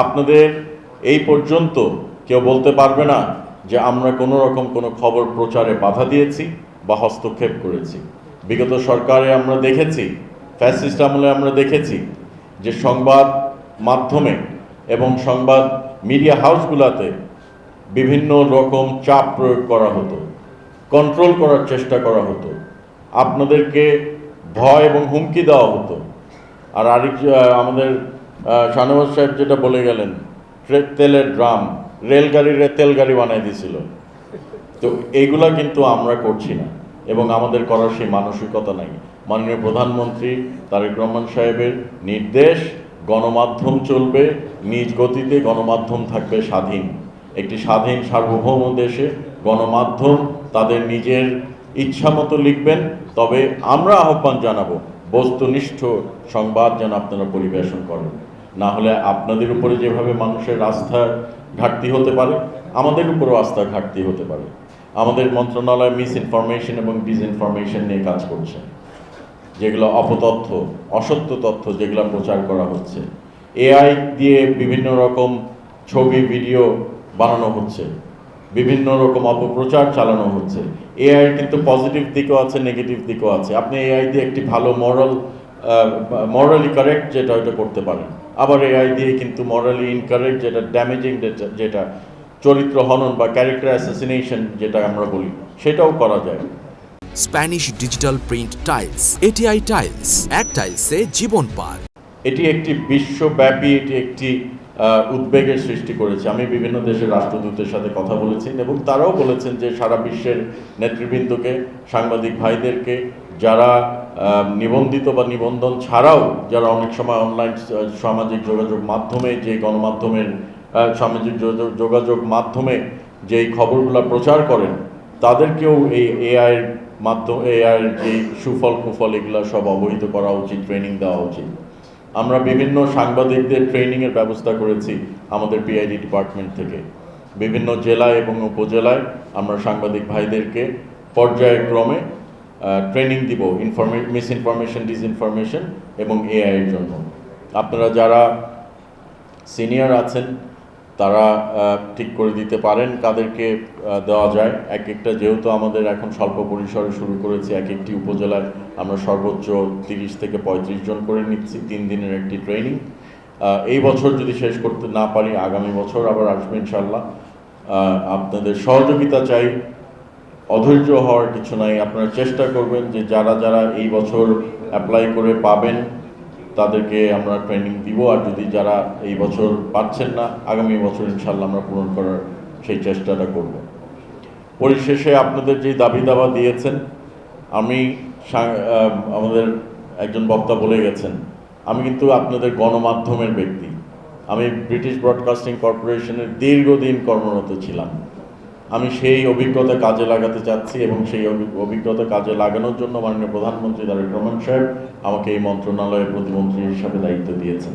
আপনাদের এই পর্যন্ত কেউ বলতে পারবে না যে আমরা কোনো রকম কোনো খবর প্রচারে বাধা দিয়েছি বা হস্তক্ষেপ করেছি। বিগত সরকারে আমরা দেখেছি, ফ্যাসিস্ট আমলে আমরা দেখেছি যে সংবাদ মাধ্যমে এবং সংবাদ মিডিয়া হাউসগুলোতে বিভিন্ন রকম চাপ প্রয়োগ করা হতো, কন্ট্রোল করার চেষ্টা করা হতো, আপনাদেরকে ভয় এবং হুমকি দেওয়া হতো। আর আমাদের শাহনওয়াজ সাহেব যেটা বলে গেলেন, তেলের ড্রাম, রেলগাড়ির তেলগাড়ি বানাই দিছিল। তো এইগুলা কিন্তু আমরা করছি না এবং আমাদের করার সেই মানসিকতা নাই। মাননীয় প্রধানমন্ত্রী তারেক রহমান সাহেবের নির্দেশ, গণমাধ্যম চলবে নিজ গতিতে, গণমাধ্যম থাকবে স্বাধীন। একটি স্বাধীন সার্বভৌম দেশে গণমাধ্যম তাদের নিজের ইচ্ছা মতো লিখবেন, তবে আমরা আহ্বান জানাবো বস্তুনিষ্ঠ সংবাদ যেন আপনারা পরিবেশন করেন। না হলে আপনাদের উপরে যেভাবে মানুষের আস্থার ঘাটতি হতে পারে, আমাদের উপরও আস্থার ঘাটতি হতে পারে। আমাদের মন্ত্রণালয় মিস ইনফরমেশন এবং ডিসইনফরমেশন নিয়ে কাজ করছে, যেগুলো অপতথ্য, অসত্য তথ্য যেগুলো প্রচার করা হচ্ছে। এআই দিয়ে বিভিন্ন রকম ছবি ভিডিও বানানো হচ্ছে, বিভিন্ন রকম অপপ্রচার চালানো হচ্ছে। এআই কিন্তু পজিটিভ দিকও আছে, নেগেটিভ দিকও আছে। আপনি এআই দিয়ে একটি ভালো মরালি কারেক্ট যেটা ওইটা করতে পারেন, আবার এআই দিয়ে কিন্তু মরালি ইনকারেক্ট যেটা ড্যামেজিং, যেটা চরিত্র হনন বা ক্যারেক্টার অ্যাসাসিনেশন যেটা আমরা বলি, সেটাও করা যায়। Spanish digital print tiles, ATI tiles, এক টাইলসে জীবন পার। এটি একটি বিশ্বব্যাপী, এটি একটি উদ্বেগের সৃষ্টি করেছে। আমি বিভিন্ন দেশের রাষ্ট্রদূতের সাথে কথা বলেছি এবং তারাও বলেছেন যে সারা বিশ্বের নেতৃবৃন্দকে, সাংবাদিক ভাইদেরকে, যারা নিবন্ধিত বা নিবন্ধন ছাড়াও যারা অনেক সময় অনলাইন সামাজিক যোগাযোগ মাধ্যমে, যে গণমাধ্যমের সামাজিক যোগাযোগ মাধ্যমে যেই খবরগুলো প্রচার করেন, তাদেরকেও এই এআইয়ের মাধ্যমে, এআইয়ের যে সুফল কুফল এগুলো সব অবহিত করা উচিত, ট্রেনিং দেওয়া উচিত। আমরা বিভিন্ন সাংবাদিকদের ট্রেনিংয়ের ব্যবস্থা করেছি আমাদের পিআইডি ডিপার্টমেন্ট থেকে। বিভিন্ন জেলায় এবং উপজেলায় আমরা সাংবাদিক ভাইদেরকে পর্যায়ক্রমে ট্রেনিং দিব মিস ইনফরমেশন, ডিসইনফরমেশন এবং এআইয়ের জন্য। আপনারা যারা সিনিয়র আছেন তারা ঠিক করে দিতে পারেন কাদেরকে দেওয়া যায়। এক একটা, যেহেতু আমাদের এখন স্বল্প পরিসরে শুরু করেছি, এক একটি উপজেলায় আমরা সর্বোচ্চ 30 থেকে 35 জন করে নিচ্ছি 3 দিনের একটি ট্রেনিং। এই বছর যদি শেষ করতে না পারি, আগামী বছর আবার আসবে ইনশাল্লাহ। আপনাদের সহযোগিতা চাই, অধৈর্য হওয়ার কিছু নাই। আপনারা চেষ্টা করবেন যে যারা যারা এই বছর অ্যাপ্লাই করে পাবেন তাদেরকে আমরা ট্রেনিং দিব, আর যদি যারা এই বছর পাচ্ছেন না, আগামী বছর ইনশাল্লাহ আমরা পূরণ করার সেই চেষ্টাটা করব। পরিশেষে আপনাদের যে দাবি দাওয়া দিয়েছেন, আমি আমাদের একজন বক্তা বলে গেছেন, আমি কিন্তু আপনাদের গণমাধ্যমের ব্যক্তি। আমি ব্রিটিশ ব্রডকাস্টিং কর্পোরেশনের দীর্ঘদিন কর্মরত ছিলাম। আমি সেই অভিজ্ঞতা কাজে লাগাতে চাচ্ছি এবং সেই অভিজ্ঞতা কাজে লাগানোর জন্য মাননীয় প্রধানমন্ত্রী তারেক রহমান সাহেব আমাকে এই মন্ত্রণালয়ের প্রতিমন্ত্রী হিসাবে দায়িত্ব দিয়েছেন।